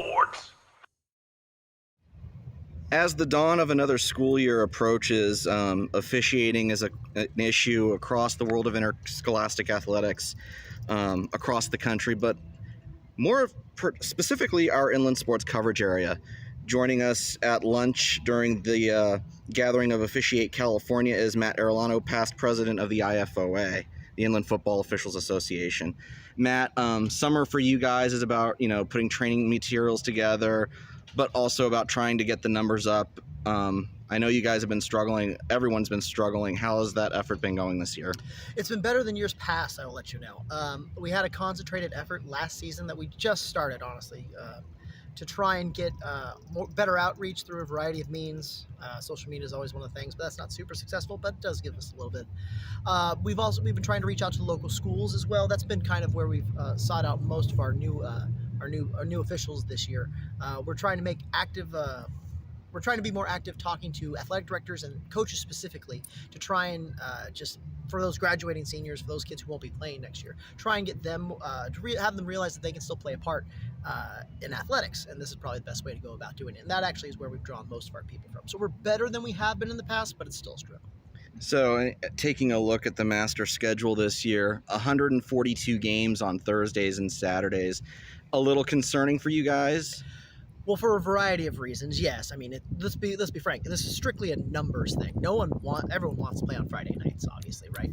sports. As the dawn of another school year approaches, officiating is an issue across the world of interscholastic athletics across the country, but more specifically our inland sports coverage area. Joining us at lunch during the gathering of Officiate California is Matt Arellano, past president of the IFOA, the Inland Football Officials Association. Matt, summer for you guys is about, putting training materials together, but also about trying to get the numbers up. I know you guys have been struggling. Everyone's been struggling. How has that effort been going this year? It's been better than years past, I will let you know. We had a concentrated effort last season that we just started, honestly, to try and get better outreach through a variety of means. Social media is always one of the things, but that's not super successful, but it does give us a little bit. We've been trying to reach out to local schools as well. That's been kind of where we've sought out most of our new officials this year. We're trying to make active. We're trying to be more active talking to athletic directors and coaches specifically to try and just for those graduating seniors, for those kids who won't be playing next year, try and get them have them realize that they can still play a part in athletics. And this is probably the best way to go about doing it. And that actually is where we've drawn most of our people from. So we're better than we have been in the past, but it's still a struggle. So taking a look at the master schedule this year, 142 games on Thursdays and Saturdays. A little concerning for you guys? Well, for a variety of reasons, yes. I mean, let's be frank. This is strictly a numbers thing. Everyone wants to play on Friday nights, obviously, right?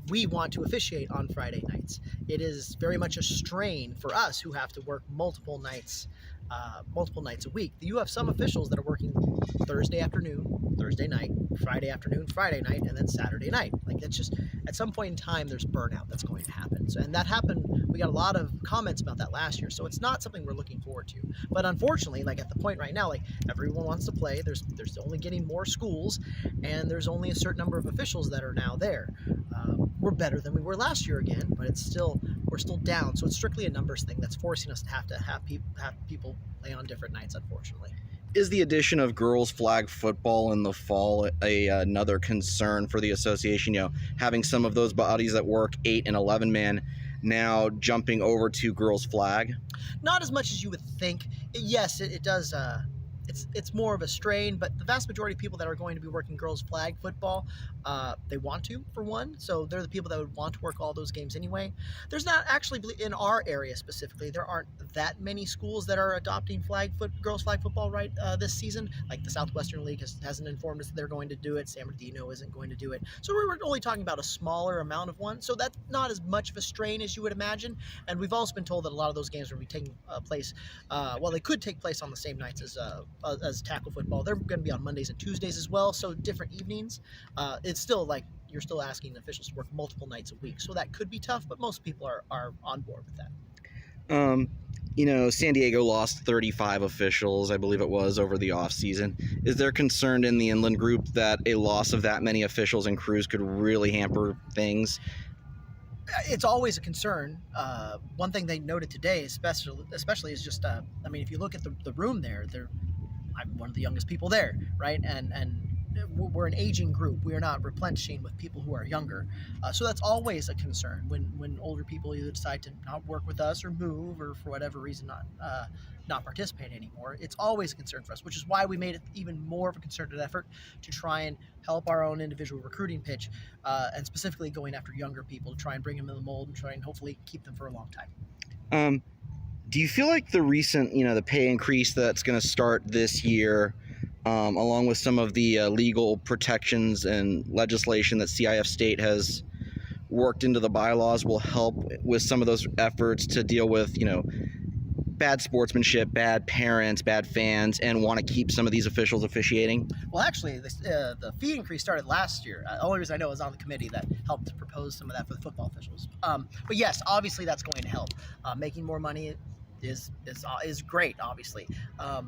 We want to officiate on Friday nights. It is very much a strain for us who have to work multiple nights a week. You have some officials that are working Thursday afternoon, Thursday night, Friday afternoon, Friday night, and then Saturday night. Like, that's just, at some point in time, there's burnout that's going to happen. So, and that happened, we got a lot of comments about that last year. So it's not something we're looking forward to. But unfortunately, like at the point right now, like everyone wants to play. There's only getting more schools, and there's only a certain number of officials that are now there. We're better than we were last year again, but we're still down. So it's strictly a numbers thing that's forcing us to have people play on different nights, unfortunately. Is the addition of girls flag football in the fall another concern for the association? Having some of those bodies that work 8 and 11 man now jumping over to girls flag? Not as much as you would think. Yes, it does. It's more of a strain, but the vast majority of people that are going to be working girls flag football, they want to, for one. So they're the people that would want to work all those games anyway. There's not actually, in our area specifically, there aren't that many schools that are adopting girls flag football right this season. Like the Southwestern League hasn't informed us that they're going to do it. San Bernardino isn't going to do it. So we're only talking about a smaller amount of one. So that's not as much of a strain as you would imagine. And we've also been told that a lot of those games are going to be taking place, they could take place on the same nights as tackle football. They're going to be on Mondays and Tuesdays as well, so different evenings. It's still like you're still asking officials to work multiple nights a week, so that could be tough, but most people are on board with that. San Diego lost 35 officials, I believe it was, over the offseason. Is there concern in the inland group that a loss of that many officials and crews could really hamper things? It's always a concern. One thing they noted today, especially is just, if you look at the room there, I'm one of the youngest people there, right? And we're an aging group. We are not replenishing with people who are younger. So that's always a concern when older people either decide to not work with us or move or for whatever reason not participate anymore. It's always a concern for us, which is why we made it even more of a concerted effort to try and help our own individual recruiting pitch, and specifically going after younger people to try and bring them in the mold and try and hopefully keep them for a long time. Do you feel like the recent, the pay increase that's going to start this year, along with some of the legal protections and legislation that CIF State has worked into the bylaws will help with some of those efforts to deal with, bad sportsmanship, bad parents, bad fans, and want to keep some of these officials officiating? Well, actually, the fee increase started last year. The only reason I know is on the committee that helped to propose some of that for the football officials. But yes, obviously that's going to help. Making more money is great, obviously. A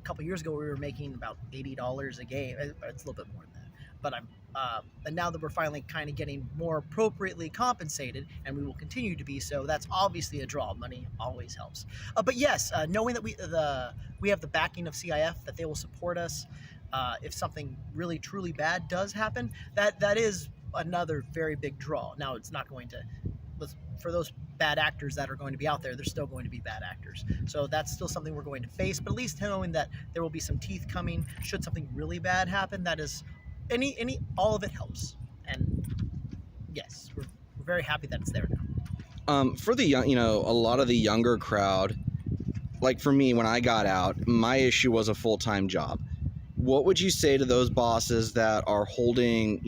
couple years ago we were making about $80 a game. It's a little bit more than that. But and now that we're finally kind of getting more appropriately compensated, and we will continue to be so, that's obviously a draw. Money always helps. But yes, knowing that we have the backing of CIF, that they will support us if something really truly bad does happen, that is another very big draw. Now it's not going to for those bad actors that are going to be out there, there's still going to be bad actors. So that's still something we're going to face. But at least knowing that there will be some teeth coming should something really bad happen, that is, all of it helps. And yes, we're very happy that it's there now. For the young, a lot of the younger crowd, like for me, when I got out, my issue was a full-time job. What would you say to those bosses that are holding,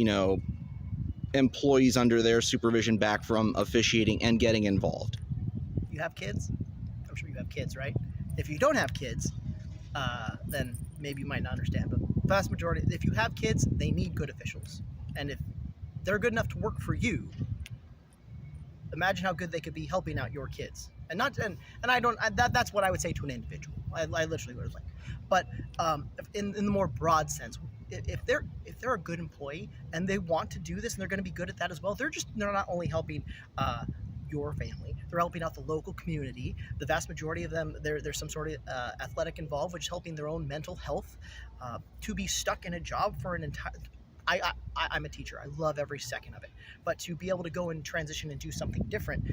employees under their supervision back from officiating and getting involved? You have kids? I'm sure you have kids, right? If you don't have kids, then maybe you might not understand. But vast majority, if you have kids, they need good officials. And if they're good enough to work for you, imagine how good they could be helping out your kids. And that's what I would say to an individual. I literally would have like. But in the more broad sense, if they're a good employee and they want to do this and they're going to be good at that as well, they're not only helping your family, they're helping out the local community. The vast majority of them, there's some sort of athletic involved, which is helping their own mental health. To be stuck in a job for an entire, I'm a teacher. I love every second of it. But to be able to go and transition and do something different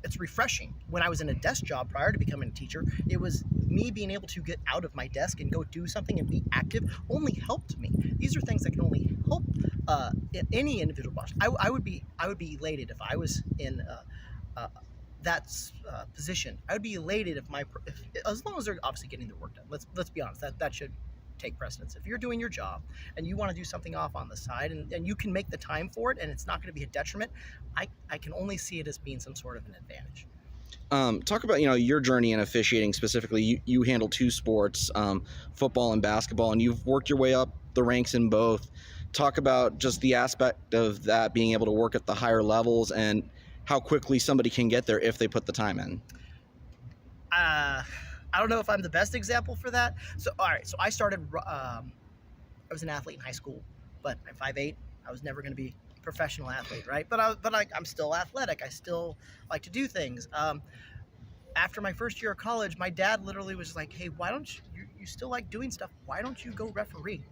it's refreshing. When I was in a desk job prior to becoming a teacher, it was me being able to get out of my desk and go do something and be active only helped me. These are things that can only help any individual boss. I would be elated if I was in that position. I would be elated if as long as they're obviously getting their work done. Let's be honest. That should take precedence. If you're doing your job and you want to do something off on the side and you can make the time for it and it's not going to be a detriment, I can only see it as being some sort of an advantage. Talk about your journey in officiating specifically. You handle two sports, football and basketball, and you've worked your way up the ranks in both. Talk about just the aspect of that, being able to work at the higher levels and how quickly somebody can get there if they put the time in. I don't know if I'm the best example for that. So, all right. So I started, I was an athlete in high school, but I'm 5'8". I was never going to be a professional athlete, right? But I'm still athletic. I still like to do things. After my first year of college, my dad literally was like, hey, why don't you still like doing stuff? Why don't you go referee?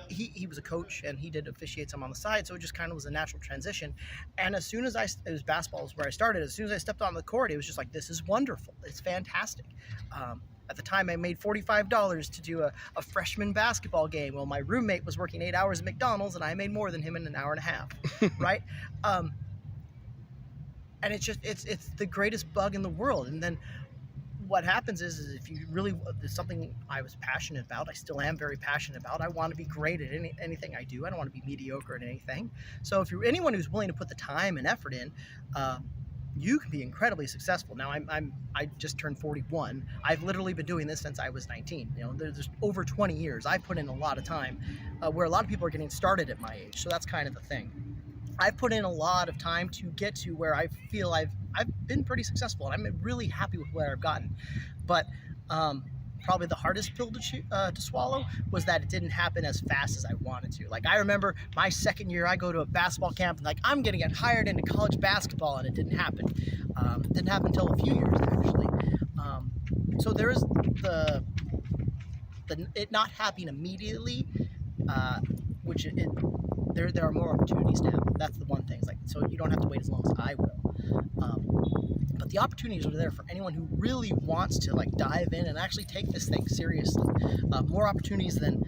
He was a coach and he did officiate some on the side, so it just kind of was a natural transition. And as soon as it was basketball is where I started. As soon as I stepped on the court, it was just like, this is wonderful. It's fantastic. At the time, I made $45 to do a freshman basketball game. Well, my roommate was working 8 hours at McDonald's, and I made more than him in an hour and a half, right? And it's the greatest bug in the world. And then what happens is if you really, it's something I was passionate about, I still am very passionate about. I want to be great at anything I do. I don't want to be mediocre at anything. So if you're anyone who's willing to put the time and effort in, you can be incredibly successful. Now I just turned 41. I've literally been doing this since I was 19. There's over 20 years. I've put in a lot of time, where a lot of people are getting started at my age. So that's kind of the thing. I've put in a lot of time to get to where I feel I've been pretty successful, and I'm really happy with where I've gotten. But probably the hardest pill to swallow was that it didn't happen as fast as I wanted to. Like, I remember my second year, I go to a basketball camp and I'm going to get hired into college basketball, and it didn't happen. It didn't happen until a few years, actually. So there is it not happening immediately, which there are more opportunities now. That's the one thing. It's like, so you don't have to wait as long as I will. But the opportunities are there for anyone who really wants to dive in and actually take this thing seriously. More opportunities than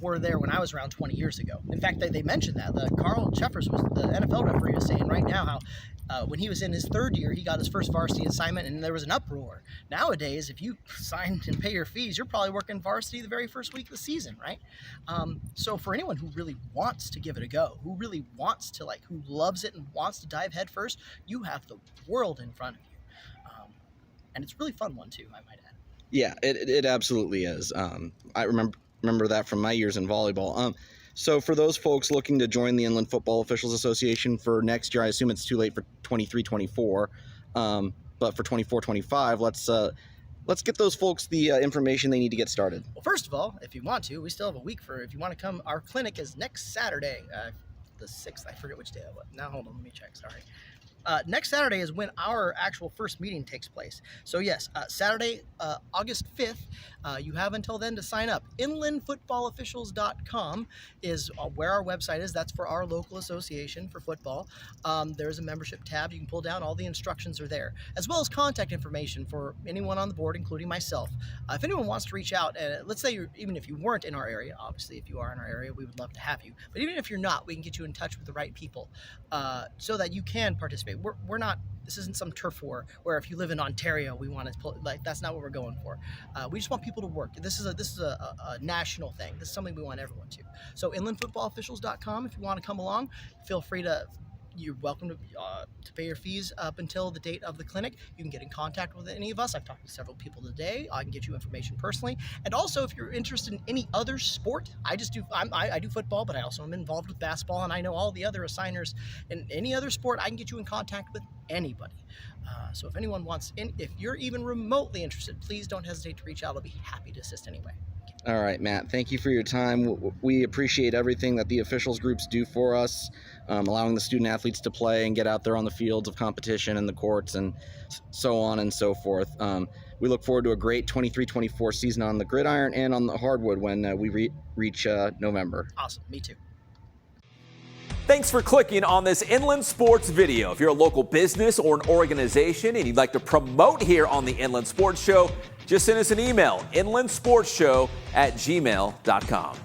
were there when I was around 20 years ago. In fact, they mentioned that. Carl Cheffers, was the NFL referee, was saying right now how when he was in his third year, he got his first varsity assignment, and there was an uproar. Nowadays, if you sign and pay your fees, you're probably working varsity the very first week of the season, right? So for anyone who really wants to give it a go, who really wants to who loves it and wants to dive head first, you have the world in front of you. And it's a really fun one too, I might add. Yeah, it absolutely is. I remember that from my years in volleyball. So for those folks looking to join the Inland Football Officials Association for next year, I assume it's too late for 23-24, but for 24-25, let's get those folks the information they need to get started. Well, first of all, if you want to, we still have a week if you want to come. Our clinic is next Saturday, the 6th. I forget which day it was. Now, hold on, let me check. Sorry. Next Saturday is when our actual first meeting takes place. So yes, Saturday, August 5th, you have until then to sign up. Inlandfootballofficials.com is where our website is. That's for our local association for football. There's a membership tab you can pull down. All the instructions are there, as well as contact information for anyone on the board, including myself. If anyone wants to reach out, and let's say even if you weren't in our area, obviously if you are in our area, we would love to have you. But even if you're not, we can get you in touch with the right people so that you can participate. We're not. This isn't some turf war where if you live in Ontario, we want to like that's not what we're going for. We just want people to work. This is a national thing. This is something we want everyone to. So inlandfootballofficials.com. If you want to come along, feel free to. You're welcome to pay your fees up until the date of the clinic. You can get in contact with any of us. I've talked to several people today. I can get you information personally. And also, if you're interested in any other sport, I do football, but I also am involved with basketball, and I know all the other assigners in any other sport. I can get you in contact with anybody. So if anyone wants, if you're even remotely interested, please don't hesitate to reach out. I'll be happy to assist anyway. All right, Matt, thank you for your time. We appreciate everything that the officials groups do for us, allowing the student athletes to play and get out there on the fields of competition and the courts and so on and so forth. We look forward to a great 23-24 season on the gridiron and on the hardwood when we reach November. Awesome. Me too. Thanks for clicking on this Inland Sports video. If you're a local business or an organization and you'd like to promote here on the Inland Sports Show, just send us an email, inlandsportshow@gmail.com.